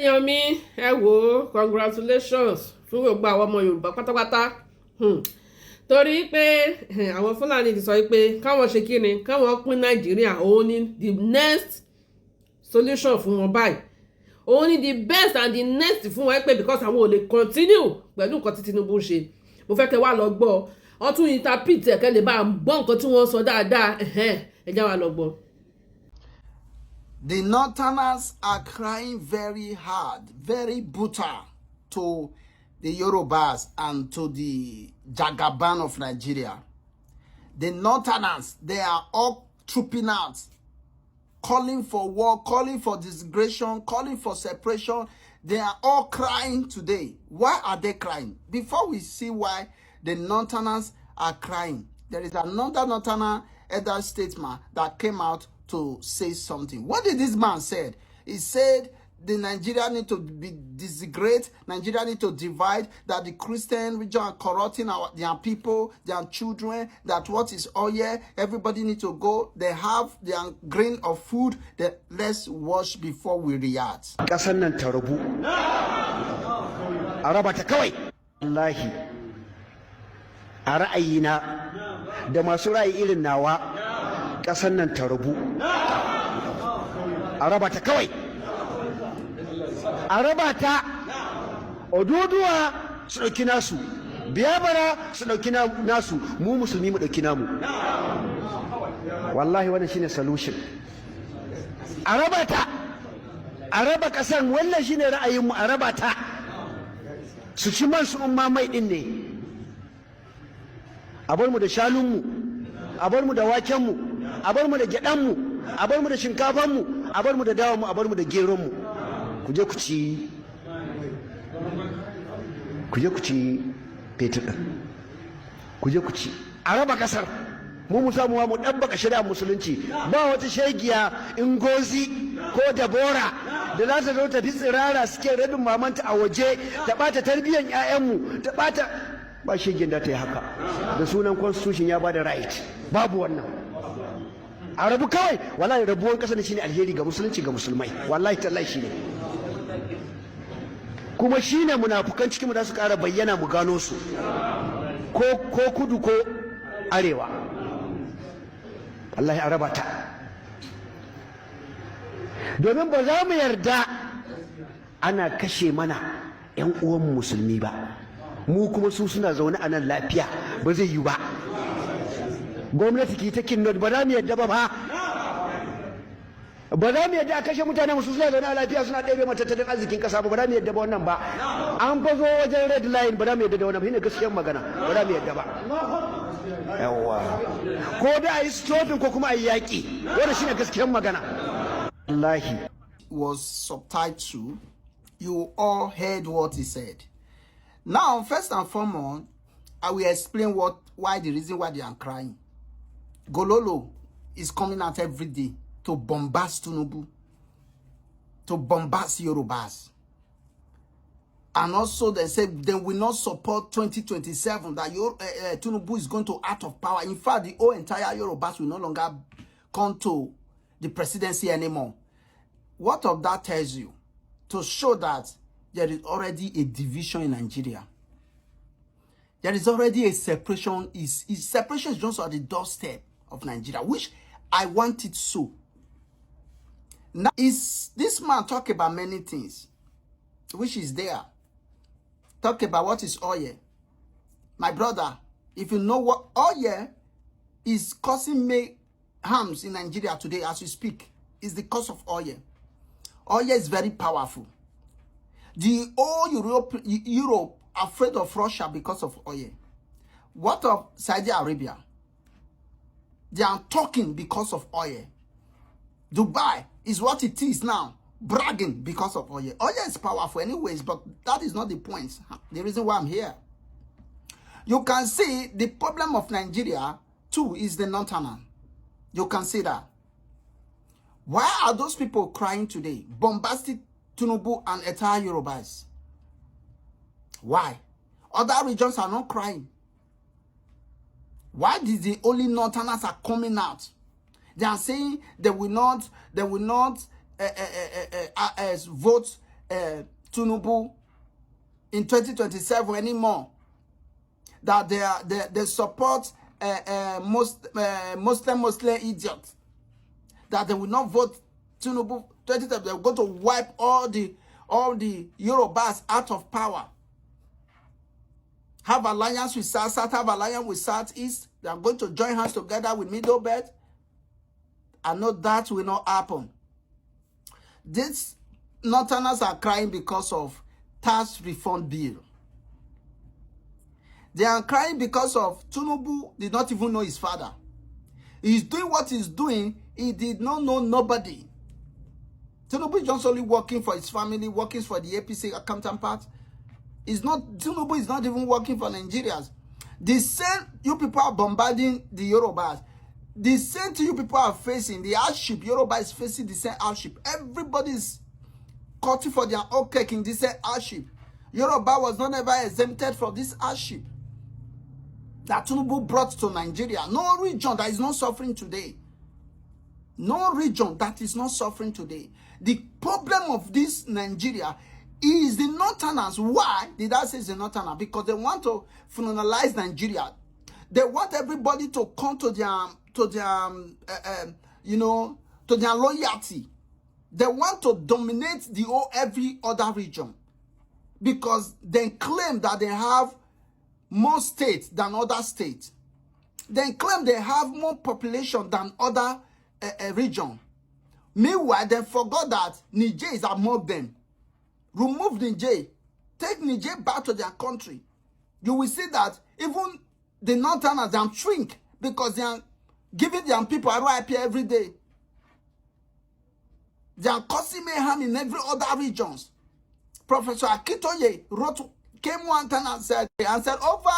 Yomi, ẹ wò congratulations fún gbogbo àwọn ọmọ Yorùbá pátápátá torí pé àwọn Fúlàní ti sọ pé káwọn ṣe kí ni káwọn pín Nàìjíríà òun ni the next solution fún wọn báyìí òun ni the best and the next fún wọn pé because àwọn ò lè continue pẹ̀lú nǹkan tí Tinubu ṣe mo fẹ́ kẹ́ wá lọ gbọ́ wọ́n tún interpret ẹ̀ kẹ́ lè bá gbọ́ nǹkan tí wọ́n sọ dáadáa ẹ já wa lọ gbọ́. The Northerners are crying very hard, very brutal to the Yorubas and to the Jagaban of Nigeria. The Northerners, they are all trooping out, calling for war, calling for disgregation, calling for separation. They are all crying today. Why are they crying? Before we see why the Northerners are crying, there is another Northerner, elder statesman, that came out to say something. What did this man say? He said the Nigeria need to be disintegrate, Nigeria need to divide, that the Christian region are corrupting their people, their children, that what is oil, everybody need to go, they have their grain of food, that let's wash before we react. Kasan nan ta rubu. A raba ta kawai. Wallahi. A ra'ayina da masu ra'ayi irin nawa kasan nan ta rubu. A raba ta kawai. A raba ta Oduduwa su ɗauki nasu, Biyabara su ɗauki nasu, mu musulmi mu ɗauki namu. Wallahi wannan shine solution. A raba ta, a raba ƙasan, wannan shine ra'ayinmu, a raba ta. Su ci man su umma mai ɗin ne. A bar mu da shanunmu, a bar mu da wakenmu, a bar mu da gyaɗanmu, a bar mu da shinkafanmu, a bar mu da dawanmu, a bar mu da geronmu. Ku je ku ci fetur ɗin, ku je ku ci a raba ƙasar, mu samu mu ɗabbaka shari'ar musulunci. Ba wata shegiya Ngozi ko Dabora da za ta zo ta fi tsirara suke rabin mamanta a waje ta ɓata tarbiyyar 'ya'yanmu, ta ɓata, ba shegiyar da ta yi haka da sunan constitution ya ba da right. Babu wannan. A rabu kawai, wallahi rabuwan ƙasar ne shine alheri ga musulunci, ga musulmai, wallahi tallahi shine. Kuma shine munafukan cikin mu da su ƙara bayyana mu gano su, ko kudu ko arewa. Allah ya raba ta, domin ba za mu yarda ana kashe mana 'yan uwan musulmi ba, mu kuma su suna zaune a nan lafiya, ba zai yi ba. Gwamnati ki ta kinnot, ba za mu yarda ba za mu yadda a kashe mutane musu suna zaune a lafiya suna ɗebe matattalin arzikin ƙasa ba za mu yadda ba wannan ba. An fazo wajen red line, ba za mu yadda da wannan ba, shine gaskiyar magana, ba za mu yadda ba. Yawwa, ko da a yi stopping ko kuma a yi yaƙi, wannan shine gaskiyar magana. Wallahi. Was subtitled. You all heard what he said. Now, first and foremost, I will explain why the reason why they are crying. Gololo is coming out every day to bombast Tinubu, to bombast Yorubas. And also they said they will not support 2027, that Tinubu is going to out of power. In fact, the whole entire Yorubas will no longer come to the presidency anymore. What of that tells you? To show that there is already a division in Nigeria. There is already a separation. Separation is just at the doorstep of Nigeria, which I want it so. Now, this man talk about many things, which is there. Talk about what is oil. My brother, if you know what oil is causing me harms in Nigeria today as we speak, is the cause of oil. Oil is very powerful. The whole Europe afraid of Russia because of oil. What of Saudi Arabia? They are talking because of oil. Dubai is what it is now, bragging because of oil. Oil is powerful anyways, but that is not the point. The reason why I'm here. You can see the problem of Nigeria too is the Northerner. You can see that. Why are those people crying today? Bombastic Tinubu and entire Yorubas. Why? Other regions are not crying. Why did the only Northerners are coming out? They are saying they will not vote Tinubu in 2027 anymore. That they support Muslim idiots. That they will not vote Tinubu 2027. They're going to wipe all the Yorubas out of power. Have alliance with South, have alliance with Southeast. They are going to join hands together with Middle Belt. I know that will not happen. These Northerners are crying because of tax reform bill. They are crying because of Tinubu did not even know his father. He's doing what he's doing. He did not know nobody. Tinubu is just only working for his family, working for the APC counterpart. Tinubu is not even working for Nigerians. The same you people are bombarding the Yorubas. The same thing you people are facing, the hardship. Yoruba is facing the same hardship. Everybody's cutting for their own cake in this same hardship. Yoruba was not ever exempted from this hardship that Tinubu brought to Nigeria. No region that is not suffering today. No region that is not suffering today. The problem of this Nigeria is the Northerners. Why did I say it's the Northerners? Because they want to finalize Nigeria. They want everybody to come to their loyalty. They want to dominate every other region because they claim that they have more states than other states. They claim they have more population than other region. Meanwhile, they forgot that Niger is among them. Remove Niger. Take Niger back to their country. You will see that even the Northerners they shrink because they are giving their people RIP every day. They are causing mayhem in every other regions. Professor Akitoye came one time and said over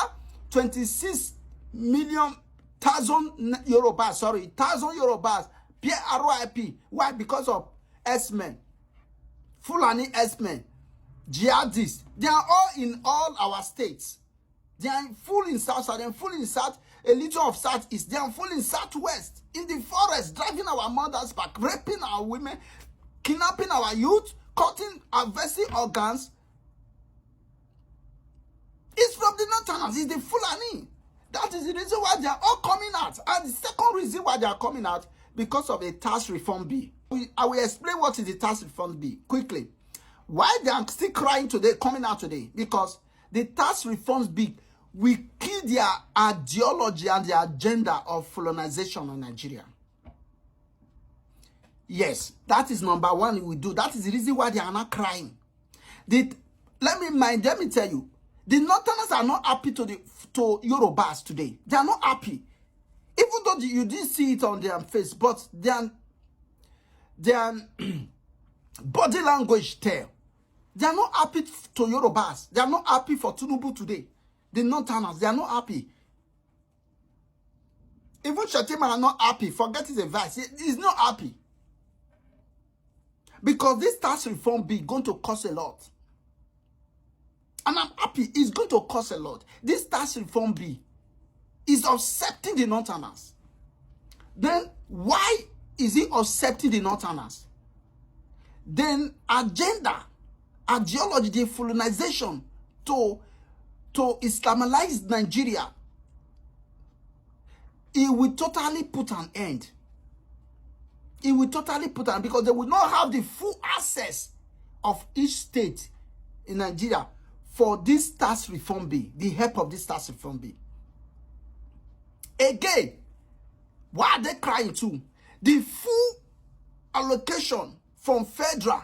26 million thousand Yorubas RIP. Why? Because of S-men, Fulani S-men, jihadists. They are all in all our states. They are full in South, they are full in South, a little of Southeast. They are full in Southwest, in the forest, driving our mothers back, raping our women, kidnapping our youth, cutting our vested organs. It's from the Northerners, it's the Fulani. That is the reason why they are all coming out. And the second reason why they are coming out, because of a tax reform bill. I will explain what is the tax reform bill quickly. Why they are still crying today, coming out today? Because the tax reform bill will kill their ideology and their agenda of colonization in Nigeria. Yes, that is number one we do. That is the reason why they are not crying. Let me tell you, the Northerners are not happy to Yorubas today. They are not happy. Even though you didn't see it on their face, but their body language tell. They are not happy to Yorubas. They are not happy for Tinubu today. The Northerners, they are not happy. Even Shetima are not happy. Forget his advice. He's not happy. Because this tax reform bill is going to cost a lot. And I'm happy. It's going to cost a lot. This tax reform bill is accepting the Northerners. Then why is he accepting the Northerners? Then ideology, the colonization to Islamize Nigeria, it will totally put an end. It will totally put an end because they will not have the full access of each state in Nigeria for this tax reform bill, the help of this tax reform bill. Again, why are they crying too? The full allocation from federal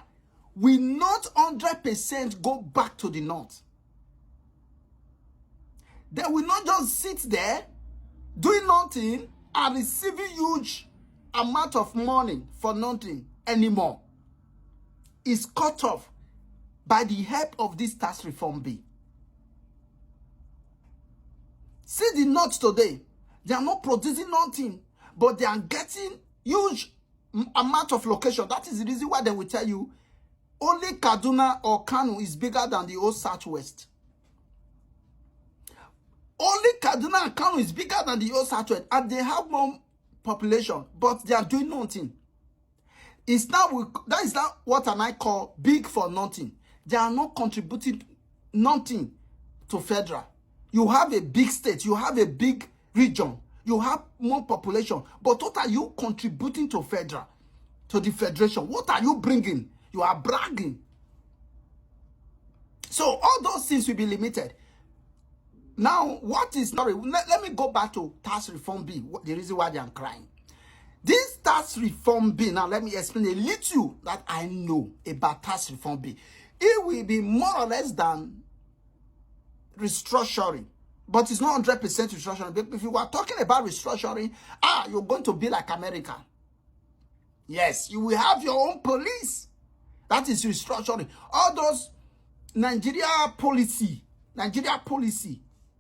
will not 100% go back to the north. They will not just sit there doing nothing and receiving huge amount of money for nothing anymore. It's cut off by the help of this tax reform bill. See the north today. They are not producing nothing, but they are getting huge amount of location. That is the reason why they will tell you only Kaduna or Kano is bigger than the whole Southwest. Only Kaduna and Kano is bigger than the whole Southwest, and they have more population, but they are doing nothing. That is now what I call big for nothing. They are not contributing nothing to federal. You have a big state, you have a big region, you have more population, but what are you contributing to federal, to the federation? What are you bringing? You are bragging. So all those things will be limited. Now, what is, sorry, let me go back to tax reform bill, the reason why they are crying. This tax reform bill, now let me explain a little that I know about tax reform bill. It will be more or less than restructuring, but it's not 100% restructuring. If you are talking about restructuring, you're going to be like America. Yes, you will have your own police. That is restructuring. All those Nigeria policy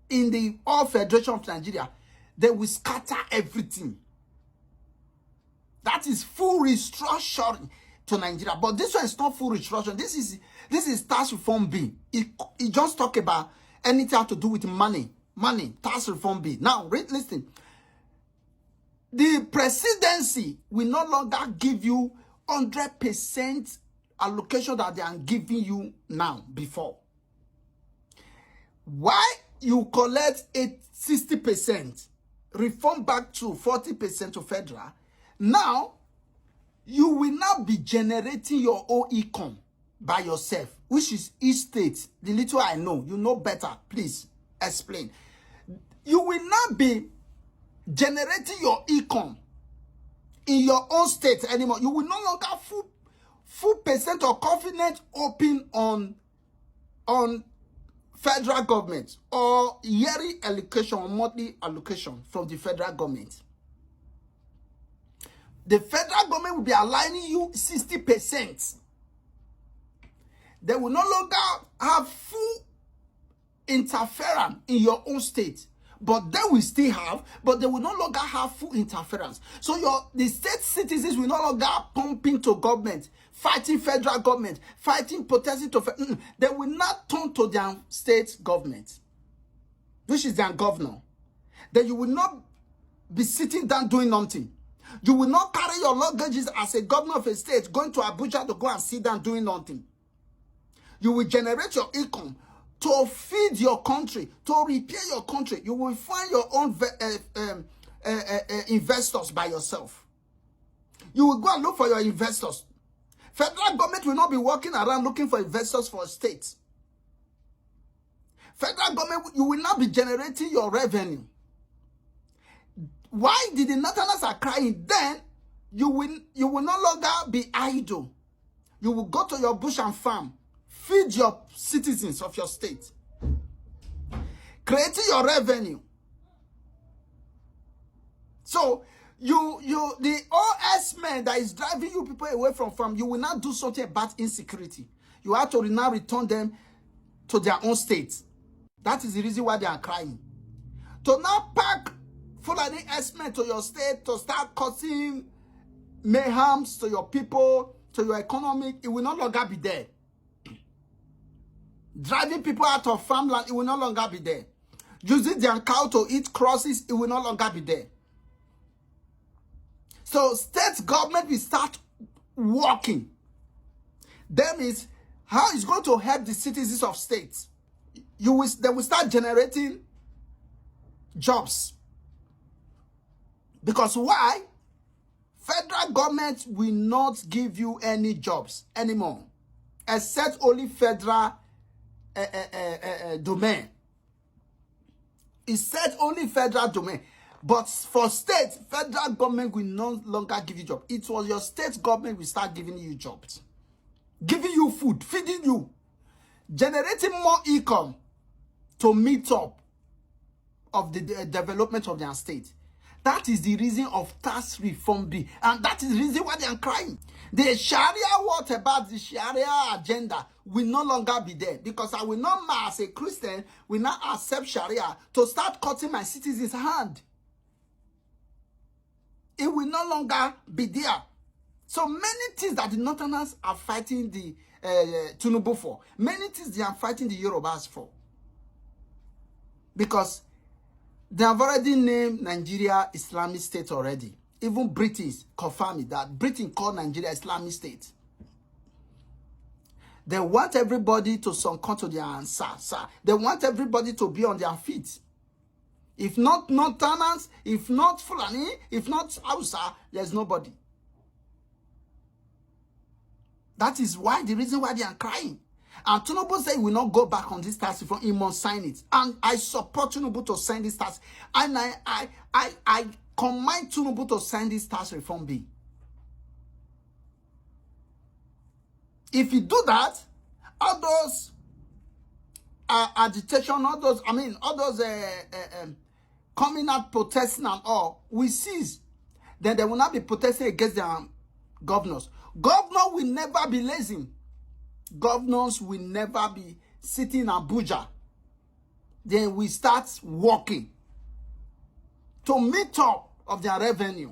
in the all federation of Nigeria, they will scatter everything. That is full restructuring to Nigeria. But this one is not full restructuring. This is tax reform bill. It just talk about anything to do with money, tax reform bill. Now, listen. The presidency will no longer give you 100% allocation that they are giving you now before. Why you collect 60%, reform back to 40% to federal? Now, you will now be generating your own income by yourself, which is each state. The little I know, you know better. Please explain. You will not be generating your income in your own state anymore. You will no longer full percent or confidence open on federal government or yearly allocation or monthly allocation from the federal government. The federal government will be aligning you 60%. They will no longer have full interference in your own state. But they will still have, but they will no longer have full interference. So the state citizens will no longer pump into government, fighting federal government, fighting, protesting to they will not turn to their state government, which is their governor. Then you will not be sitting down doing nothing. You will not carry your luggages as a governor of a state, going to Abuja to go and sit down doing nothing. You will generate your income to feed your country, to repair your country. You will find your own investors by yourself. You will go and look for your investors. Federal government will not be walking around looking for investors for states. Federal government, you will not be generating your revenue. Why did the Northerners are crying? Then you will no longer be idle. You will go to your bush and farm. Feed your citizens of your state. Creating your revenue. So, the OS man that is driving you people away from farm, you will not do something about insecurity. You have to now return them to their own state. That is the reason why they are crying. To now pack Fulani S-men to your state, to start causing mayhems to your people, to your economy, it will no longer be there. Driving people out of farmland, it will no longer be there. Using their cow to eat crosses, it will no longer be there. So state government will start working. That means how it's going to help the citizens of states. They will start generating jobs. Because why? Federal government will not give you any jobs anymore, except only federal domain. It said only federal domain. But for state, federal government will no longer give you jobs. It was your state government will start giving you jobs. Giving you food, feeding you, generating more income to meet up of the development of their state. That is the reason of tax reform bill. And that is the reason why they are crying. The Sharia, what about the Sharia agenda will no longer be there. Because I will not, as a Christian, will not accept Sharia to start cutting my citizens' hand. It will no longer be there. So many things that the Northerners are fighting the Tinubu for. Many things they are fighting the Yorubas for. Because they have already named Nigeria Islamic State already. Even British confirmed that Britain called Nigeria Islamic State. They want everybody to succumb to their answer, sir. They want everybody to be on their feet. If not Northerners, if not Fulani, if not Hausa, there's nobody. That is why the reason why they are crying. And Tinubu said he will not go back on this tax reform. He must sign it. And I support Tinubu to sign this tax. And I command Tinubu to sign this tax reform bill. If you do that, all those agitation, all those coming out protesting and all, we cease. Then they will not be protesting against their governors. Governor will never be lazy. Governors will never be sitting in Abuja. Then we start working to meet up of their revenue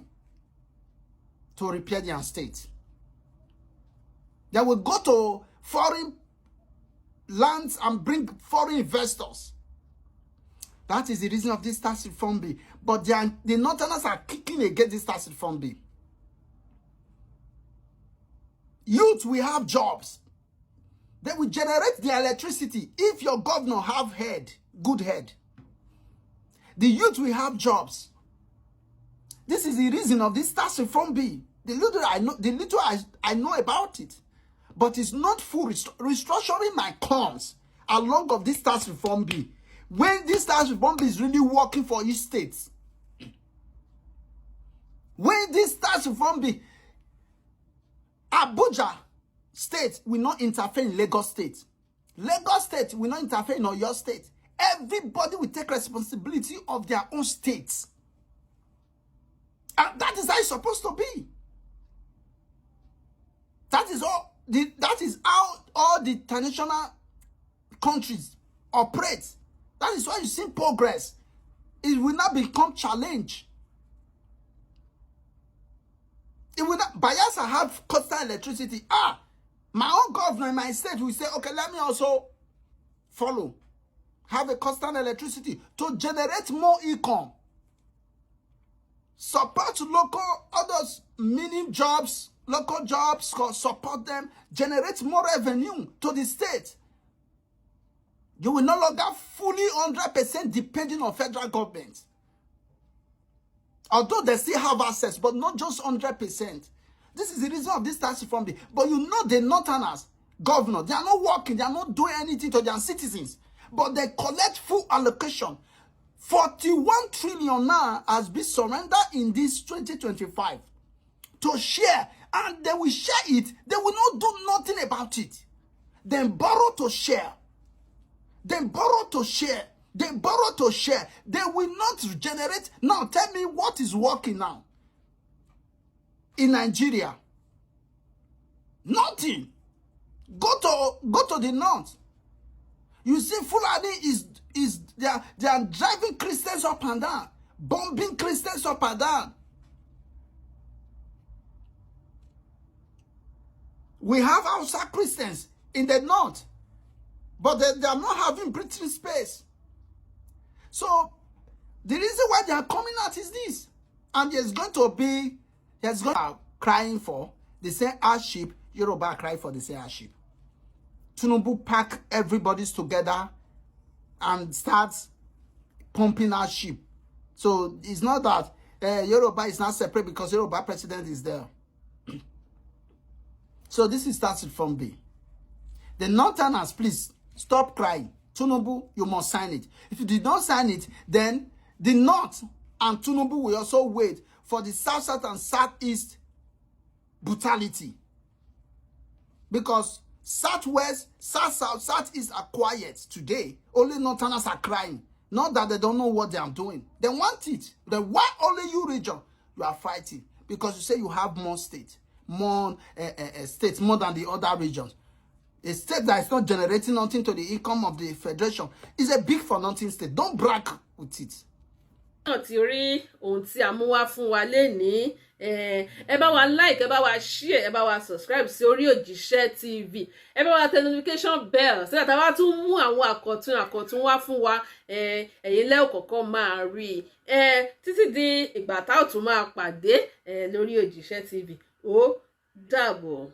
to repair their state. They will go to foreign lands and bring foreign investors. That is the reason of this tax reform bill. But the Northerners are kicking against this tax reform bill. Youth will have jobs. They will generate the electricity if your governor have good head. The youth will have jobs. This is the reason of this tax reform bill. The little I know about it. But it's not full. Restructuring my cons along of this tax reform bill. When this tax reform bill is really working for each state. When this tax reform bill, Abuja State will not interfere in Lagos State. Lagos State will not interfere in Oyo State. Everybody will take responsibility of their own states. And that is how it's supposed to be. That is how all the international countries operate. That is why you see progress. It will not become challenge. It will not. Bayelsa have constant electricity. My own governor in my state will say, okay, let me also follow. Have a constant electricity to generate more income. Support local, others, meaning jobs, local jobs, support them, generate more revenue to the state. You will no longer fully 100% depending on federal government. Although they still have access, but not just 100%. This is the reason of this tax reform bill. But you know the Northerners, governor, they are not working, they are not doing anything to their citizens. But they collect full allocation. 41 trillion now has been surrendered in this 2025 to share. And they will share it. They will not do nothing about it. Then borrow to share. Then borrow to share. They borrow to share. They will not generate. Now tell me what is working now in Nigeria. Nothing. Go to the north. You see, Fulani they are driving Christians up and down, bombing Christians up and down. We have outside Christians in the north, but they are not having breathing space. So the reason why they are coming out is this. And there's going to be crying for the same ass sheep. Yoruba cry for the same ass sheep. Tinubu pack everybody's together and starts pumping our sheep. So it's not that Yoruba is not separate because Yoruba president is there. So this is started from B. The Northerners, please stop crying. Tinubu, you must sign it. If you did not sign it, then the North and Tinubu will also wait for the South and Southeast brutality. Because Southwest, South, Southeast are quiet today. Only Northerners are crying. Not that they don't know what they are doing. They want it. Then why only you region? You are fighting. Because you say you have more states. More states, more than the other regions. A state that is not generating nothing to the income of the federation is a big for nothing state. Don't brag with it. Ti rí ohun tí a mú wá fún wa lénìí, ẹ bá wa like, ẹ bá wa share, ẹ bá wa subscribe sí orí Òjíṣẹ́ TV, ẹ bá wa tẹ notification bell so that a bá tún mú àwọn àkọ̀tun wá fún wa, ẹ̀yin lẹ́ ò kọ́kọ́ máa rí títí di ìgbà tá ò tún máa pàdé lórí Òjíṣẹ́ TV. Ó dàbọ̀.